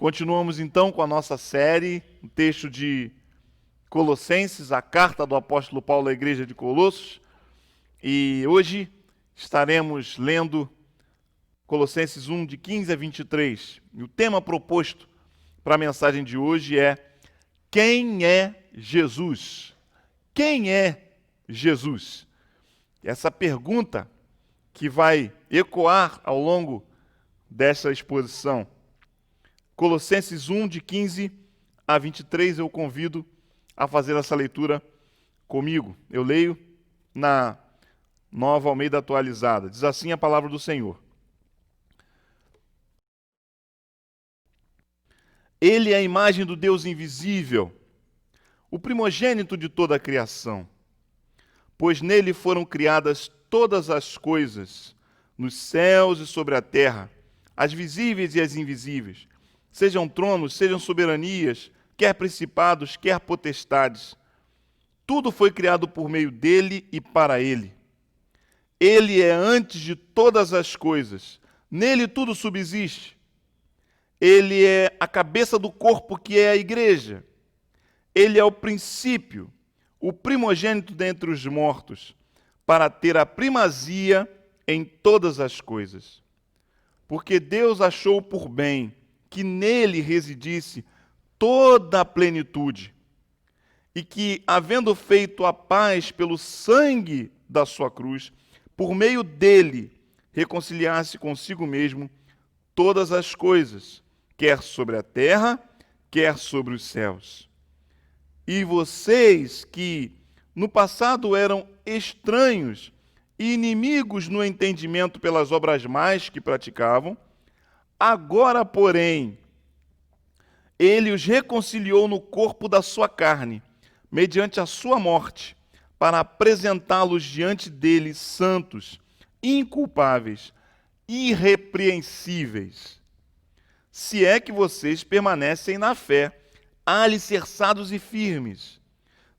Continuamos então com a nossa série, o texto de Colossenses, a carta do apóstolo Paulo à igreja de Colossos. E hoje estaremos lendo Colossenses 1, de 15 a 23. E o tema proposto para a mensagem de hoje é: quem é Jesus? Quem é Jesus? Essa pergunta que vai ecoar ao longo dessa exposição. Colossenses 1, de 15 a 23, eu convido a fazer essa leitura comigo. Eu leio na Nova Almeida Atualizada. Diz assim a palavra do Senhor. Ele é a imagem do Deus invisível, o primogênito de toda a criação, pois nele foram criadas todas as coisas, nos céus e sobre a terra, as visíveis e as invisíveis, sejam tronos, sejam soberanias, quer principados, quer potestades. Tudo foi criado por meio dele e para ele. Ele é antes de todas as coisas. Nele tudo subsiste. Ele é a cabeça do corpo que é a igreja. Ele é o princípio, o primogênito dentre os mortos, para ter a primazia em todas as coisas. Porque Deus achou por bem que nele residisse toda a plenitude, e que, havendo feito a paz pelo sangue da sua cruz, por meio dele reconciliasse consigo mesmo todas as coisas, quer sobre a terra, quer sobre os céus. E vocês que no passado eram estranhos e inimigos no entendimento pelas obras más que praticavam, agora, porém, ele os reconciliou no corpo da sua carne, mediante a sua morte, para apresentá-los diante dele santos, inculpáveis, irrepreensíveis. Se é que vocês permanecem na fé, alicerçados e firmes,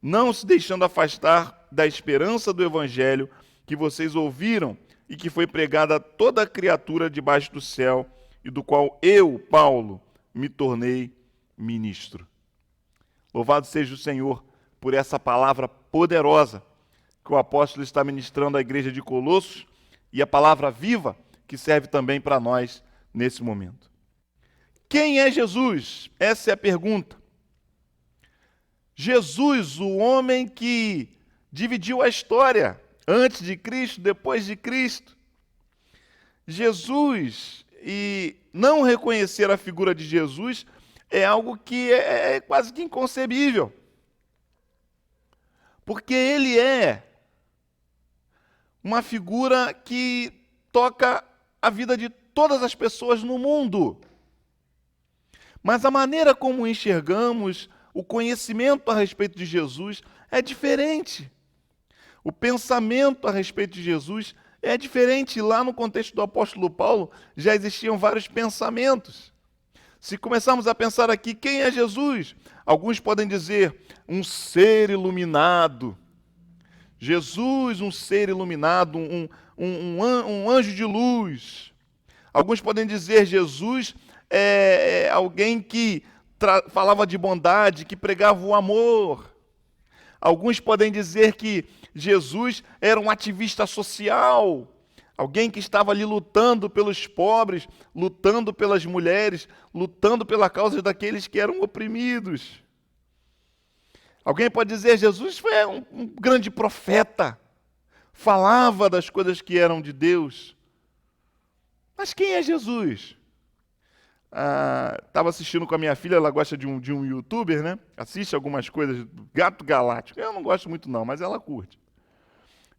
não se deixando afastar da esperança do evangelho que vocês ouviram e que foi pregada a toda criatura debaixo do céu, e do qual eu, Paulo, me tornei ministro. Louvado seja o Senhor por essa palavra poderosa que o apóstolo está ministrando à igreja de Colossos, e a palavra viva que serve também para nós nesse momento. Quem é Jesus? Essa é a pergunta. Jesus, o homem que dividiu a história antes de Cristo, depois de Cristo. Jesus, e não reconhecer a figura de Jesus é algo que é quase que inconcebível. Porque ele é uma figura que toca a vida de todas as pessoas no mundo. Mas a maneira como enxergamos o conhecimento a respeito de Jesus é diferente. O pensamento a respeito de Jesus é diferente. Lá no contexto do apóstolo Paulo já existiam vários pensamentos. Se começarmos a pensar aqui, quem é Jesus? Alguns podem dizer, um ser iluminado. Jesus, um ser iluminado, um anjo de luz. Alguns podem dizer, Jesus é alguém que falava de bondade, que pregava o amor. Alguns podem dizer que Jesus era um ativista social, alguém que estava ali lutando pelos pobres, lutando pelas mulheres, lutando pela causa daqueles que eram oprimidos. Alguém pode dizer, Jesus foi um grande profeta, falava das coisas que eram de Deus. Mas quem é Jesus? Estava assistindo com a minha filha, ela gosta de um youtuber, né? Assiste algumas coisas, Gato Galáctico. Eu não gosto muito não, mas ela curte.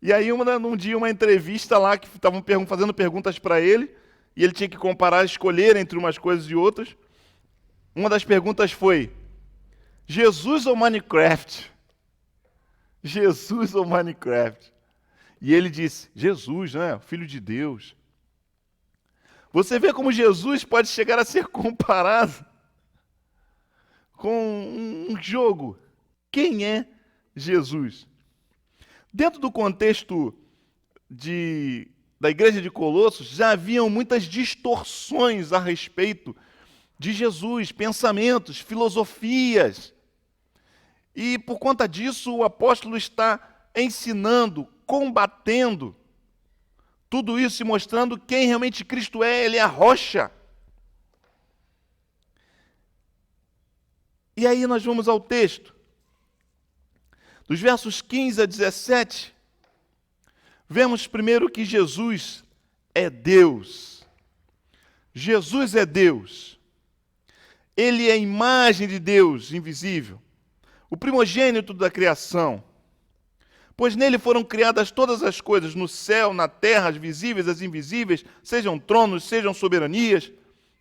E aí, num dia, uma entrevista lá, que estavam fazendo perguntas para ele, e ele tinha que comparar, escolher entre umas coisas e outras. Uma das perguntas foi, Jesus ou Minecraft? Jesus ou Minecraft? E ele disse, Jesus, né? Filho de Deus. Você vê como Jesus pode chegar a ser comparado com um jogo. Quem é Jesus? Dentro do contexto da igreja de Colossos, já haviam muitas distorções a respeito de Jesus, pensamentos, filosofias. E por conta disso, o apóstolo está ensinando, combatendo tudo isso e mostrando quem realmente Cristo é. Ele é a rocha. E aí nós vamos ao texto. Dos versos 15 a 17, vemos primeiro que Jesus é Deus. Jesus é Deus. Ele é a imagem de Deus invisível, o primogênito da criação. Pois nele foram criadas todas as coisas, no céu, na terra, as visíveis, as invisíveis, sejam tronos, sejam soberanias,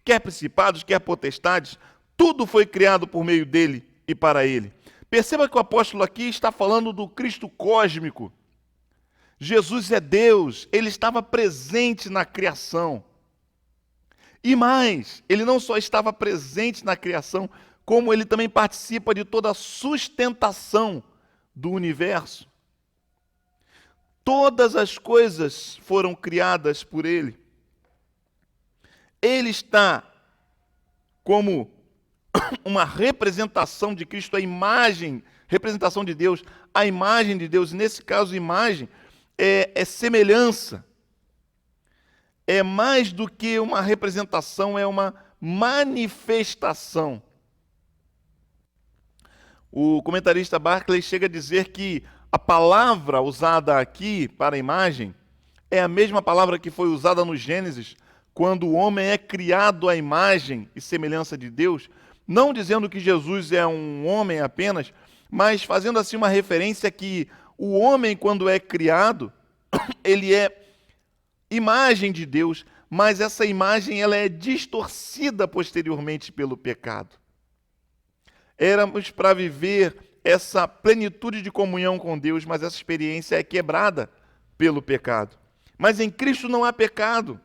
quer principados, quer potestades, tudo foi criado por meio dele e para ele. Perceba que o apóstolo aqui está falando do Cristo cósmico. Jesus é Deus, ele estava presente na criação. E mais, ele não só estava presente na criação, como ele também participa de toda a sustentação do universo. Todas as coisas foram criadas por ele. Ele está como uma representação de Cristo, a imagem, representação de Deus, a imagem de Deus. Nesse caso, imagem é semelhança. É mais do que uma representação, é uma manifestação. O comentarista Barclay chega a dizer que a palavra usada aqui para a imagem é a mesma palavra que foi usada no Gênesis, quando o homem é criado à imagem e semelhança de Deus, não dizendo que Jesus é um homem apenas, mas fazendo assim uma referência que o homem, quando é criado, ele é imagem de Deus, mas essa imagem ela é distorcida posteriormente pelo pecado. Éramos para viver essa plenitude de comunhão com Deus, mas essa experiência é quebrada pelo pecado. Mas em Cristo não há pecado.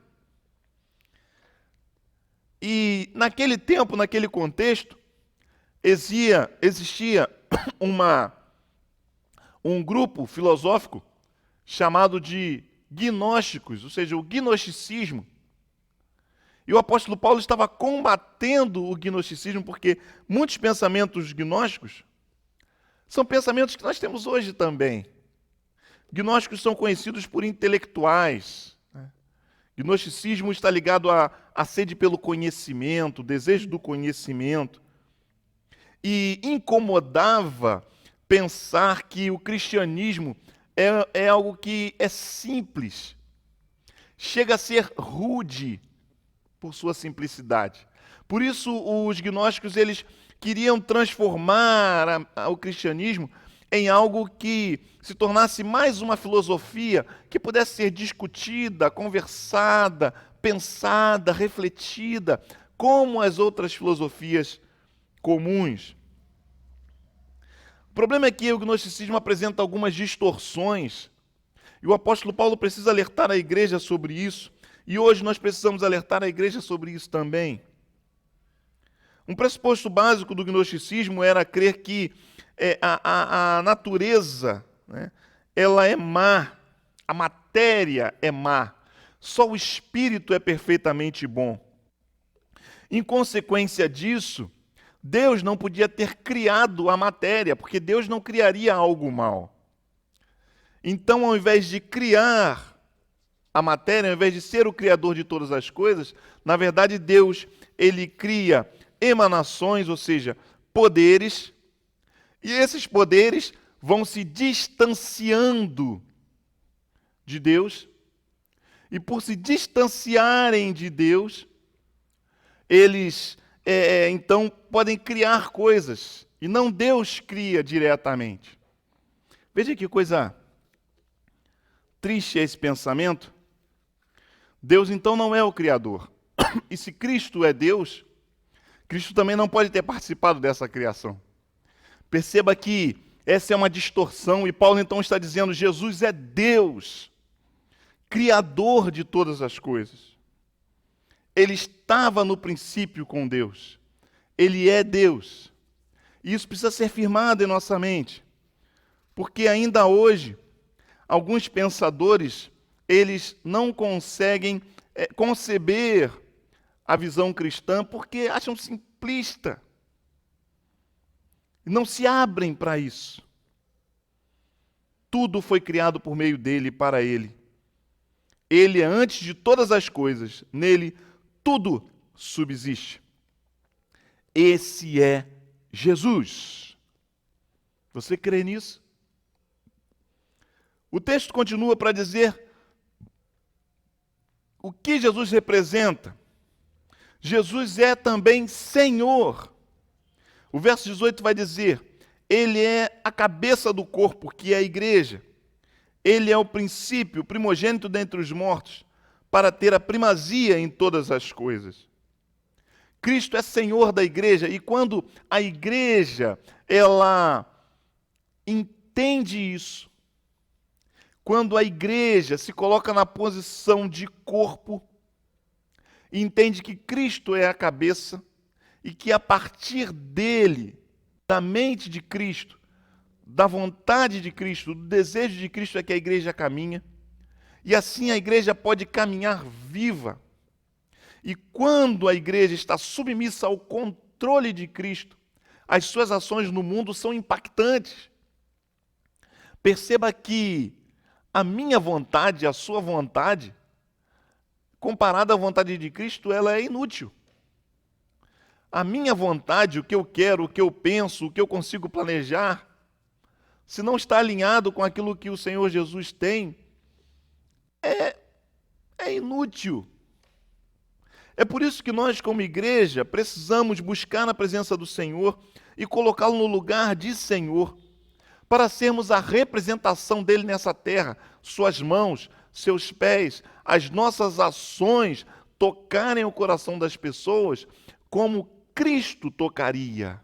E naquele tempo, naquele contexto, existia um grupo filosófico chamado de gnósticos, ou seja, o gnosticismo. E o apóstolo Paulo estava combatendo o gnosticismo, porque muitos pensamentos gnósticos são pensamentos que nós temos hoje também. Gnósticos são conhecidos por intelectuais. Gnosticismo está ligado à sede pelo conhecimento, o desejo do conhecimento. E incomodava pensar que o cristianismo é algo que é simples, chega a ser rude por sua simplicidade. Por isso, os gnósticos eles queriam transformar o cristianismo em algo que se tornasse mais uma filosofia que pudesse ser discutida, conversada, pensada, refletida, como as outras filosofias comuns. O problema é que o gnosticismo apresenta algumas distorções, e o apóstolo Paulo precisa alertar a igreja sobre isso, e hoje nós precisamos alertar a igreja sobre isso também. Um pressuposto básico do gnosticismo era crer que a natureza, né, ela é má, a matéria é má, só o espírito é perfeitamente bom. Em consequência disso, Deus não podia ter criado a matéria, porque Deus não criaria algo mal. Então, ao invés de criar a matéria, ao invés de ser o criador de todas as coisas, na verdade Deus, ele cria emanações, ou seja, poderes, e esses poderes vão se distanciando de Deus, e por se distanciarem de Deus, eles então podem criar coisas, e não Deus cria diretamente. Veja que coisa triste é esse pensamento. Deus então não é o Criador. E se Cristo é Deus, Cristo também não pode ter participado dessa criação. Perceba que essa é uma distorção, e Paulo então está dizendo: Jesus é Deus, Criador de todas as coisas. Ele estava no princípio com Deus. Ele é Deus. E isso precisa ser firmado em nossa mente. Porque ainda hoje, alguns pensadores, eles não conseguem conceber a visão cristã porque acham simplista. Não se abrem para isso. Tudo foi criado por meio dele e para ele. Ele é antes de todas as coisas. Nele, tudo subsiste. Esse é Jesus. Você crê nisso? O texto continua para dizer o que Jesus representa. Jesus é também Senhor. O verso 18 vai dizer: Ele é a cabeça do corpo, que é a igreja. Ele é o princípio, o primogênito dentre os mortos, para ter a primazia em todas as coisas. Cristo é Senhor da igreja, e quando a igreja, ela entende isso, quando a igreja se coloca na posição de corpo, e entende que Cristo é a cabeça, e que a partir dele, da mente de Cristo, da vontade de Cristo, do desejo de Cristo é que a igreja caminha, e assim a igreja pode caminhar viva. E quando a igreja está submissa ao controle de Cristo, as suas ações no mundo são impactantes. Perceba que a minha vontade, a sua vontade, comparada à vontade de Cristo, ela é inútil. A minha vontade, o que eu quero, o que eu penso, o que eu consigo planejar, se não está alinhado com aquilo que o Senhor Jesus tem, é inútil. É por isso que nós, como igreja, precisamos buscar na presença do Senhor e colocá-lo no lugar de Senhor, para sermos a representação dele nessa terra, suas mãos, seus pés, as nossas ações tocarem o coração das pessoas como Cristo tocaria.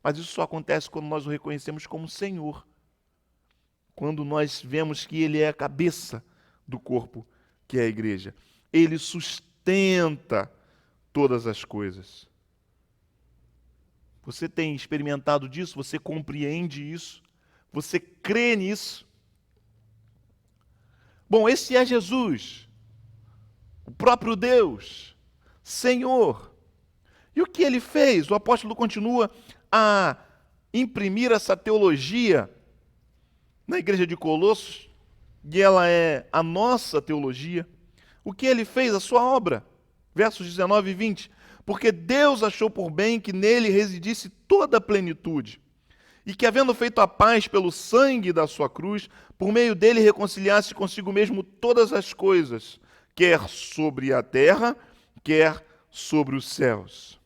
Mas isso só acontece quando nós o reconhecemos como Senhor, quando nós vemos que Ele é a cabeça do corpo, que é a igreja. Ele sustenta todas as coisas. Você tem experimentado disso? Você compreende isso? Você crê nisso? Bom, esse é Jesus, o próprio Deus, Senhor. E o que ele fez? O apóstolo continua a imprimir essa teologia na igreja de Colossos, e ela é a nossa teologia. O que ele fez? A sua obra. Versos 19 e 20. Porque Deus achou por bem que nele residisse toda a plenitude, e que, havendo feito a paz pelo sangue da sua cruz, por meio dele reconciliasse consigo mesmo todas as coisas, quer sobre a terra, quer sobre os céus.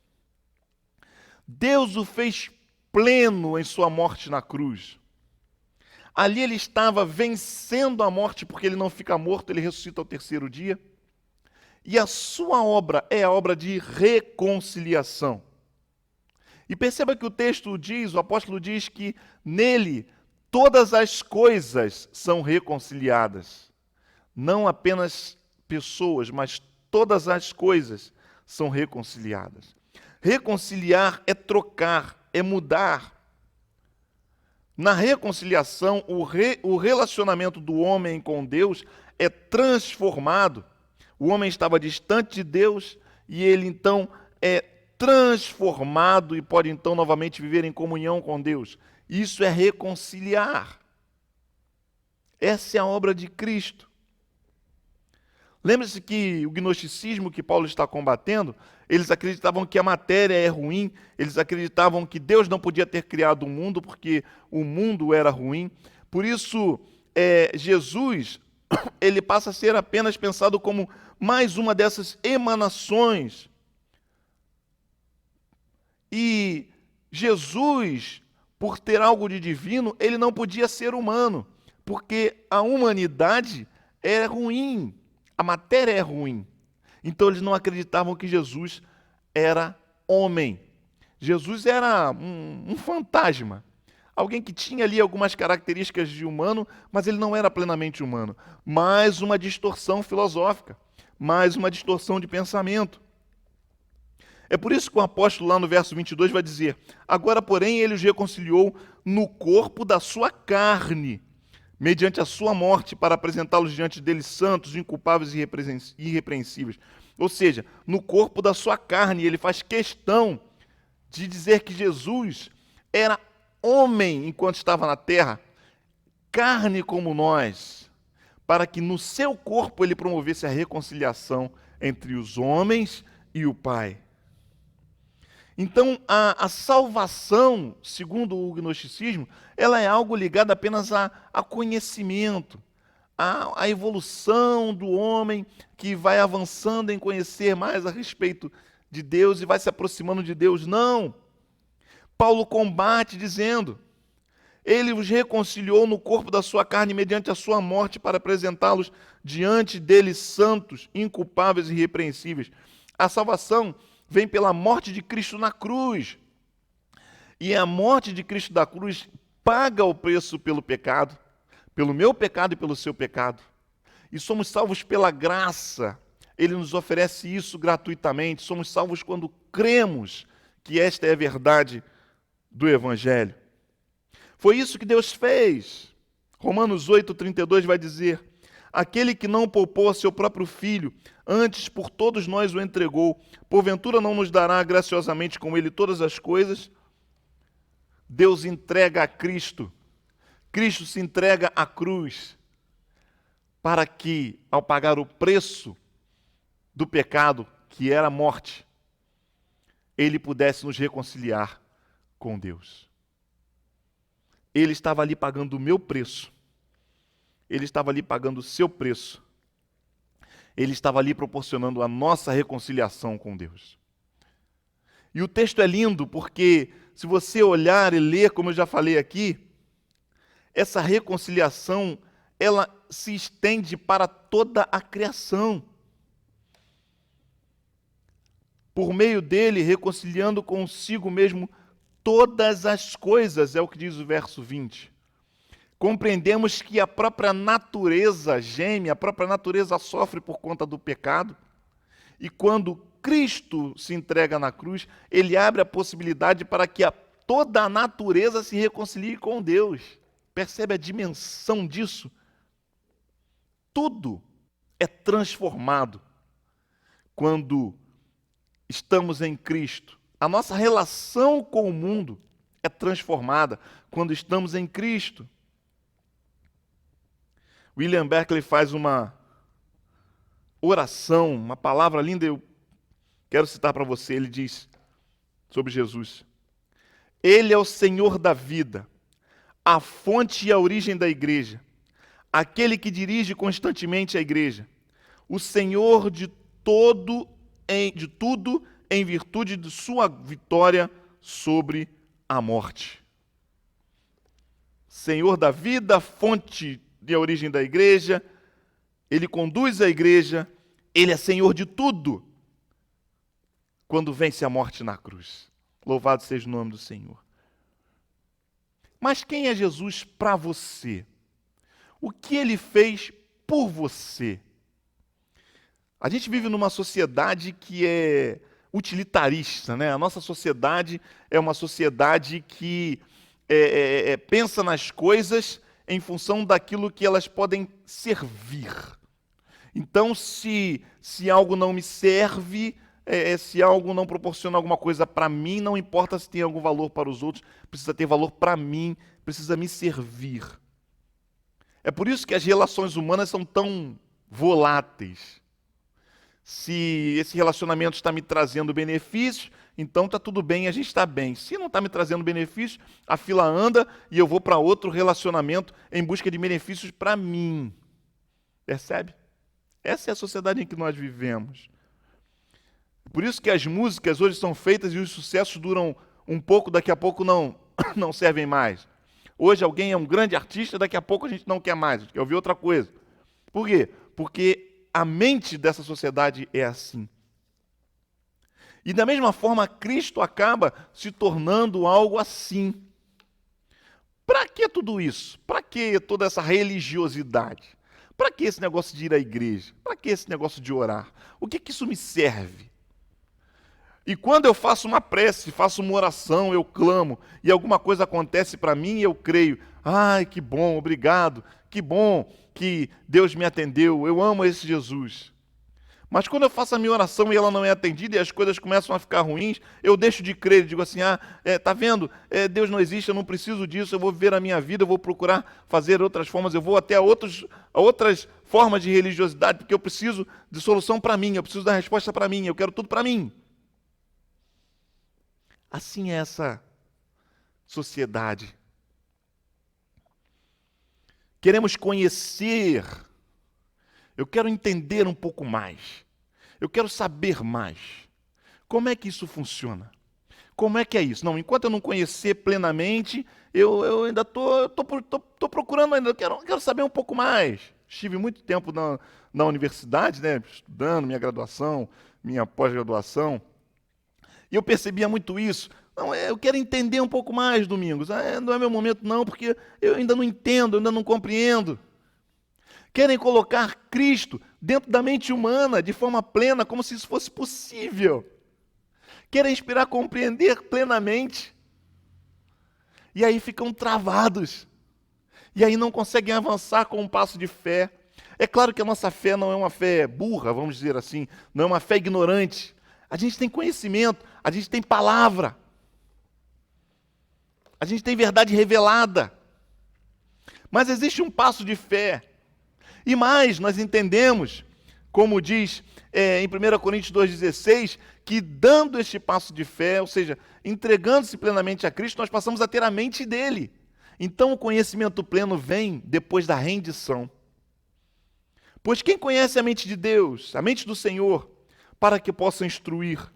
Deus o fez pleno em sua morte na cruz. Ali ele estava vencendo a morte, porque ele não fica morto, ele ressuscita ao terceiro dia. E a sua obra é a obra de reconciliação. E perceba que o texto diz, o apóstolo diz que nele todas as coisas são reconciliadas. Não apenas pessoas, mas todas as coisas são reconciliadas. Reconciliar é trocar, é mudar. Na reconciliação, o relacionamento do homem com Deus é transformado. O homem estava distante de Deus e ele então é transformado e pode então novamente viver em comunhão com Deus. Isso é reconciliar. Essa é a obra de Cristo. Lembre-se que o gnosticismo que Paulo está combatendo, eles acreditavam que a matéria é ruim, eles acreditavam que Deus não podia ter criado o mundo porque o mundo era ruim. Por isso, Jesus, ele passa a ser apenas pensado como mais uma dessas emanações. E Jesus, por ter algo de divino, ele não podia ser humano, porque a humanidade é ruim, a matéria é ruim. Então eles não acreditavam que Jesus era homem. Jesus era um fantasma, alguém que tinha ali algumas características de humano, mas ele não era plenamente humano. Mais uma distorção filosófica, mais uma distorção de pensamento. É por isso que o apóstolo lá no verso 22 vai dizer: agora, porém, ele os reconciliou no corpo da sua carne, mediante a sua morte, para apresentá-los diante dele santos, inculpáveis e irrepreensíveis. Ou seja, no corpo da sua carne. Ele faz questão de dizer que Jesus era homem enquanto estava na terra, carne como nós, para que no seu corpo ele promovesse a reconciliação entre os homens e o Pai. Então, a salvação, segundo o gnosticismo, ela é algo ligado apenas a conhecimento, a evolução do homem que vai avançando em conhecer mais a respeito de Deus e vai se aproximando de Deus. Não! Paulo combate dizendo: ele os reconciliou no corpo da sua carne mediante a sua morte para apresentá-los diante dele santos, inculpáveis e irrepreensíveis. A salvação vem pela morte de Cristo na cruz. E a morte de Cristo da cruz paga o preço pelo pecado, pelo meu pecado e pelo seu pecado. E somos salvos pela graça. Ele nos oferece isso gratuitamente. Somos salvos quando cremos que esta é a verdade do Evangelho. Foi isso que Deus fez. Romanos 8,32 vai dizer: aquele que não poupou a seu próprio filho, antes por todos nós o entregou, porventura não nos dará graciosamente com ele todas as coisas? Deus entrega a Cristo. Cristo se entrega à cruz para que, ao pagar o preço do pecado, que era a morte, ele pudesse nos reconciliar com Deus. Ele estava ali pagando o meu preço. Ele estava ali pagando o seu preço. Ele estava ali proporcionando a nossa reconciliação com Deus. E o texto é lindo porque, se você olhar e ler, como eu já falei aqui, essa reconciliação, ela se estende para toda a criação. Por meio dele, reconciliando consigo mesmo todas as coisas, é o que diz o verso 20. Compreendemos que a própria natureza geme, a própria natureza sofre por conta do pecado. E quando Cristo se entrega na cruz, ele abre a possibilidade para que toda a natureza se reconcilie com Deus. Percebe a dimensão disso? Tudo é transformado quando estamos em Cristo. A nossa relação com o mundo é transformada quando estamos em Cristo. William Berkeley faz uma oração, uma palavra linda, eu quero citar para você. Ele diz sobre Jesus: ele é o Senhor da vida, a fonte e a origem da igreja, aquele que dirige constantemente a igreja, o Senhor de tudo em virtude de sua vitória sobre a morte. Senhor da vida, fonte e a origem da igreja, ele conduz a igreja, ele é Senhor de tudo quando vence a morte na cruz. Louvado seja o nome do Senhor. Mas quem é Jesus para você? O que ele fez por você? A gente vive numa sociedade que é utilitarista, né? A nossa sociedade é uma sociedade que pensa nas coisas em função daquilo que elas podem servir. Então, se algo não me serve, se algo não proporciona alguma coisa para mim, não importa se tem algum valor para os outros, precisa ter valor para mim, precisa me servir. É por isso que as relações humanas são tão voláteis. Se esse relacionamento está me trazendo benefícios, então está tudo bem, a gente está bem. Se não está me trazendo benefícios, a fila anda e eu vou para outro relacionamento em busca de benefícios para mim. Percebe? Essa é a sociedade em que nós vivemos. Por isso que as músicas hoje são feitas e os sucessos duram um pouco, daqui a pouco não servem mais. Hoje alguém é um grande artista, daqui a pouco a gente não quer mais, a gente quer ouvir outra coisa. Por quê? Porque a mente dessa sociedade é assim. E da mesma forma, Cristo acaba se tornando algo assim. Para que tudo isso? Para que toda essa religiosidade? Para que esse negócio de ir à igreja? Para que esse negócio de orar? O que isso me serve? E quando eu faço uma prece, faço uma oração, eu clamo, e alguma coisa acontece para mim, eu creio, ai, que bom, obrigado, que bom que Deus me atendeu, eu amo esse Jesus. Mas quando eu faço a minha oração e ela não é atendida e as coisas começam a ficar ruins, eu deixo de crer e digo assim, tá vendo? Deus não existe, eu não preciso disso, eu vou viver a minha vida, eu vou procurar fazer outras formas, eu vou até a outras formas de religiosidade, porque eu preciso de solução para mim, eu preciso da resposta para mim, eu quero tudo para mim. Assim é essa sociedade. Queremos conhecer, eu quero entender um pouco mais. Eu quero saber mais. Como é que isso funciona? Como é que é isso? Não, enquanto eu não conhecer plenamente, eu ainda tô procurando ainda, eu quero saber um pouco mais. Estive muito tempo na universidade, né, estudando minha graduação, minha pós-graduação, e eu percebia muito isso. Não, eu quero entender um pouco mais, Domingos. Não é meu momento não, porque eu ainda não entendo, eu ainda não compreendo. Querem colocar Cristo dentro da mente humana de forma plena, como se isso fosse possível. Querem inspirar a compreender plenamente. E aí ficam travados. E aí não conseguem avançar com um passo de fé. É claro que a nossa fé não é uma fé burra, vamos dizer assim, não é uma fé ignorante. A gente tem conhecimento, a gente tem palavra. A gente tem verdade revelada. Mas existe um passo de fé. E mais, nós entendemos, como diz em 1 Coríntios 2,16, que dando este passo de fé, ou seja, entregando-se plenamente a Cristo, nós passamos a ter a mente dele. Então o conhecimento pleno vem depois da rendição. Pois quem conhece a mente de Deus, a mente do Senhor, para que possa instruir?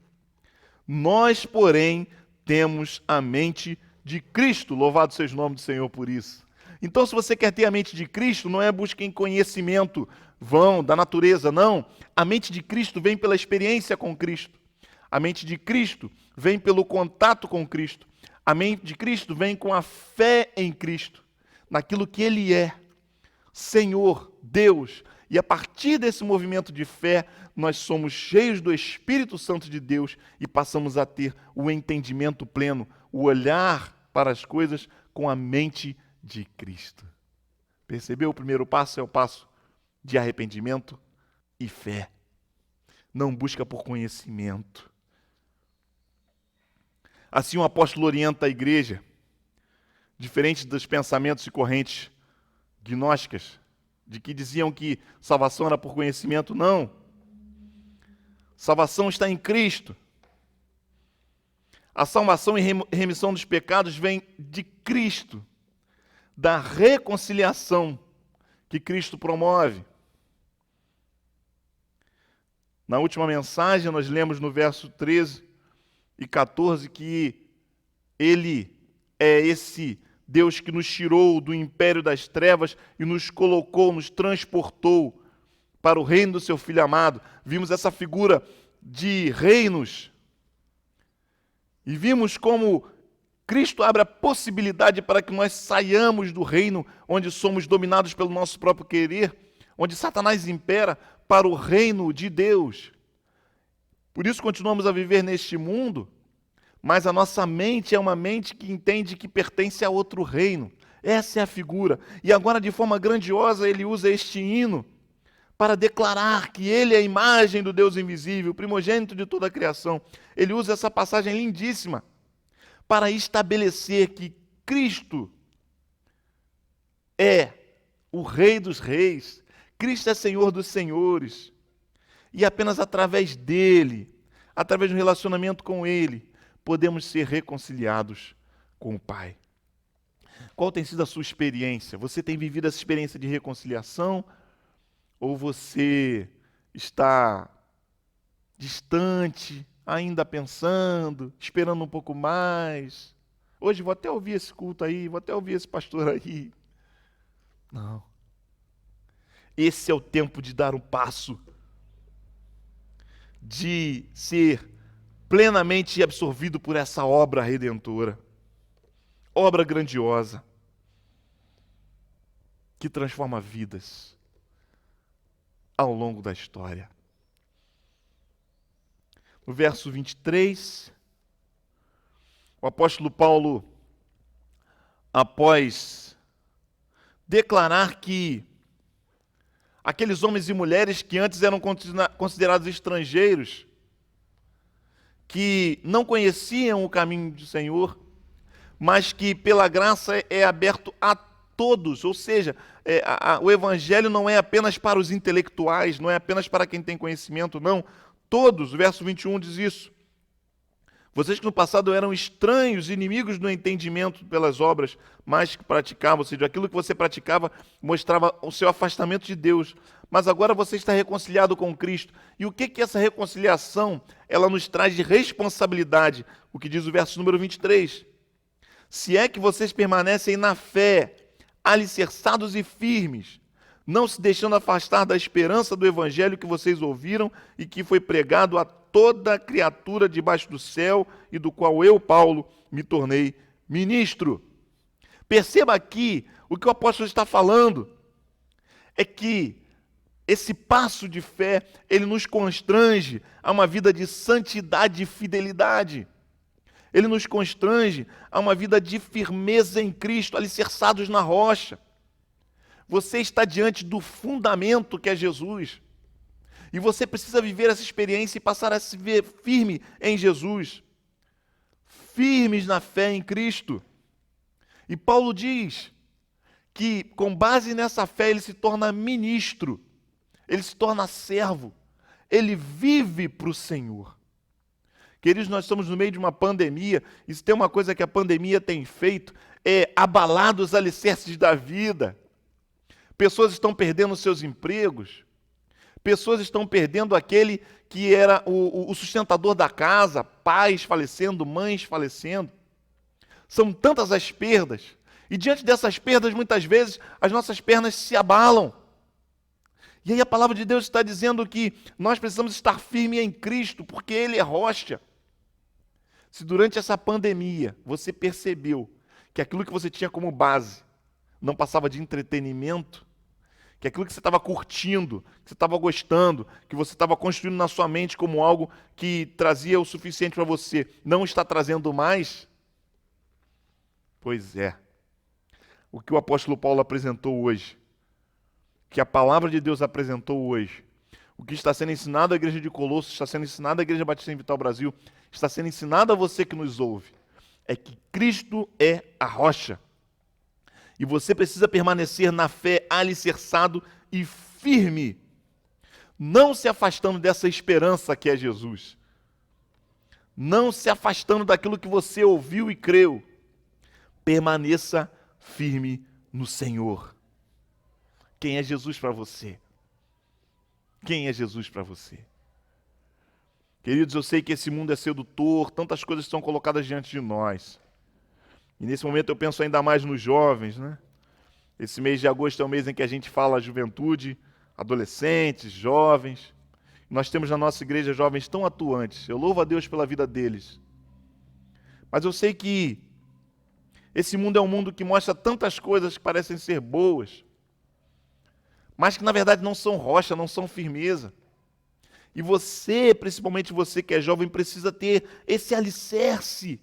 Nós, porém, temos a mente de Cristo. Louvado seja o nome do Senhor por isso. Então, se você quer ter a mente de Cristo, não é busca em conhecimento vão da natureza, não. A mente de Cristo vem pela experiência com Cristo. A mente de Cristo vem pelo contato com Cristo. A mente de Cristo vem com a fé em Cristo, naquilo que Ele é, Senhor, Deus. E a partir desse movimento de fé, nós somos cheios do Espírito Santo de Deus e passamos a ter o entendimento pleno, o olhar para as coisas com a mente de Cristo. Percebeu? O primeiro passo é o passo de arrependimento e fé. Não busca por conhecimento. Assim o apóstolo orienta a igreja, diferente dos pensamentos e correntes gnósticas, de que diziam que salvação era por conhecimento. Não. Salvação está em Cristo. A salvação e remissão dos pecados vem de Cristo, da reconciliação que Cristo promove. Na última mensagem, nós lemos no verso 13 e 14 que Ele é esse Deus que nos tirou do império das trevas e nos colocou, nos transportou para o reino do seu Filho amado. Vimos essa figura de reinos e vimos como Cristo abre a possibilidade para que nós saiamos do reino onde somos dominados pelo nosso próprio querer, onde Satanás impera, para o reino de Deus. Por isso continuamos a viver neste mundo, mas a nossa mente é uma mente que entende que pertence a outro reino. Essa é a figura. E agora, de forma grandiosa, ele usa este hino para declarar que ele é a imagem do Deus invisível, o primogênito de toda a criação. Ele usa essa passagem lindíssima para estabelecer que Cristo é o Rei dos Reis, Cristo é Senhor dos Senhores, e apenas através dele, através do relacionamento com ele, podemos ser reconciliados com o Pai. Qual tem sido a sua experiência? Você tem vivido essa experiência de reconciliação? Ou você está distante, ainda pensando, esperando um pouco mais? Hoje vou até ouvir esse culto aí, vou até ouvir esse pastor aí. Não. Esse é o tempo de dar um passo, de ser plenamente absorvido por essa obra redentora, obra grandiosa, que transforma vidas ao longo da história. No verso 23, o apóstolo Paulo, após declarar que Aqueles homens e mulheres que antes eram considerados estrangeiros, que não conheciam o caminho do Senhor, mas que pela graça é aberto a todos, ou seja, o Evangelho não é apenas para os intelectuais, não é apenas para quem tem conhecimento, não. Todos, o verso 21 diz isso. Vocês que no passado eram estranhos, inimigos do entendimento pelas obras, mas que praticavam, ou seja, aquilo que você praticava mostrava o seu afastamento de Deus. Mas agora você está reconciliado com Cristo. E o que essa reconciliação ela nos traz de responsabilidade? O que diz o verso número 23. Se é que vocês permanecem na fé, alicerçados e firmes, não se deixando afastar da esperança do evangelho que vocês ouviram e que foi pregado a toda criatura debaixo do céu e do qual eu, Paulo, me tornei ministro. Perceba aqui o que o apóstolo está falando, é que esse passo de fé, ele nos constrange a uma vida de santidade e fidelidade. Ele nos constrange a uma vida de firmeza em Cristo, alicerçados na rocha. Você está diante do fundamento que é Jesus. E você precisa viver essa experiência e passar a se ver firme em Jesus. Firmes na fé em Cristo. E Paulo diz que com base nessa fé ele se torna ministro. Ele se torna servo. Ele vive para o Senhor. Queridos, nós estamos no meio de uma pandemia, e se tem uma coisa que a pandemia tem feito, é abalar os alicerces da vida. Pessoas estão perdendo seus empregos, pessoas estão perdendo aquele que era o sustentador da casa, pais falecendo, mães falecendo. São tantas as perdas, e diante dessas perdas, muitas vezes, as nossas pernas se abalam. E aí a palavra de Deus está dizendo que nós precisamos estar firmes em Cristo, porque Ele é rocha. Se durante essa pandemia você percebeu que aquilo que você tinha como base não passava de entretenimento, que aquilo que você estava curtindo, que você estava gostando, que você estava construindo na sua mente como algo que trazia o suficiente para você, não está trazendo mais? Pois é. O que o apóstolo Paulo apresentou hoje, que a palavra de Deus apresentou hoje, o que está sendo ensinado à igreja de Colossos, está sendo ensinado à igreja Batista em Vital Brasil, está sendo ensinado a você que nos ouve, é que Cristo é a rocha. E você precisa permanecer na fé, alicerçado e firme, não se afastando dessa esperança que é Jesus. Não se afastando daquilo que você ouviu e creu. Permaneça firme no Senhor. Quem é Jesus para você? Quem é Jesus para você? Queridos, eu sei que esse mundo é sedutor, tantas coisas são colocadas diante de nós. E nesse momento eu penso ainda mais nos jovens, né? Esse mês de agosto é o mês em que a gente fala a juventude, adolescentes, jovens. Nós temos na nossa igreja jovens tão atuantes. Eu louvo a Deus pela vida deles. Mas eu sei que esse mundo é um mundo que mostra tantas coisas que parecem ser boas, mas que na verdade não são rocha, não são firmeza. E você, principalmente você que é jovem, precisa ter esse alicerce.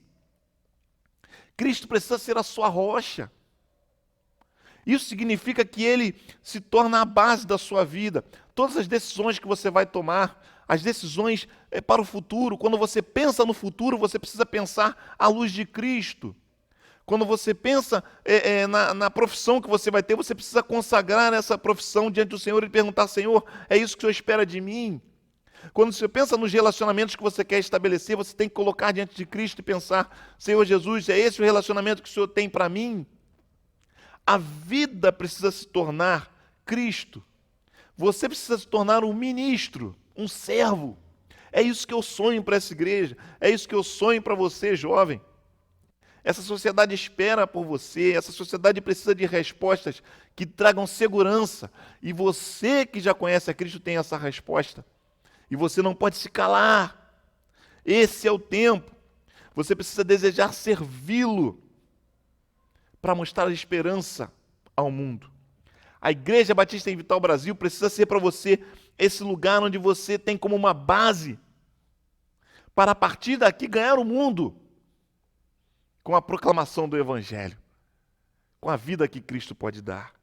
Cristo precisa ser a sua rocha. Isso significa que Ele se torna a base da sua vida. Todas as decisões que você vai tomar, as decisões para o futuro, quando você pensa no futuro, você precisa pensar à luz de Cristo. Quando você pensa na profissão que você vai ter, você precisa consagrar essa profissão diante do Senhor e perguntar: Senhor, é isso que o Senhor espera de mim? Quando você pensa nos relacionamentos que você quer estabelecer, você tem que colocar diante de Cristo e pensar: Senhor Jesus, é esse o relacionamento que o Senhor tem para mim? A vida precisa se tornar Cristo. Você precisa se tornar um ministro, um servo. É isso que eu sonho para essa igreja, é isso que eu sonho para você, jovem. Essa sociedade espera por você, essa sociedade precisa de respostas que tragam segurança. E você que já conhece a Cristo tem essa resposta. E você não pode se calar. Esse é o tempo. Você precisa desejar servi-lo para mostrar a esperança ao mundo. A Igreja Batista em Vital Brasil precisa ser para você esse lugar onde você tem como uma base para a partir daqui ganhar o mundo com a proclamação do Evangelho, com a vida que Cristo pode dar.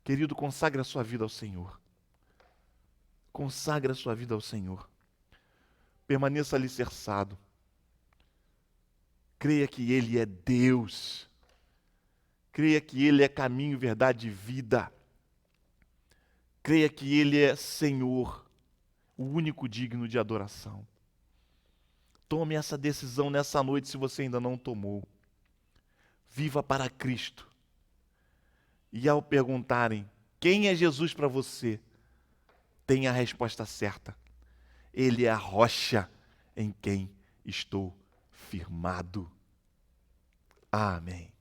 Querido, consagre a sua vida ao Senhor. Consagre a sua vida ao Senhor. Permaneça alicerçado. Creia que Ele é Deus. Creia que Ele é caminho, verdade e vida. Creia que Ele é Senhor, o único digno de adoração. Tome essa decisão nessa noite se você ainda não tomou. Viva para Cristo. E ao perguntarem quem é Jesus para você, tenha a resposta certa. Ele é a rocha em quem estou firmado. Amém.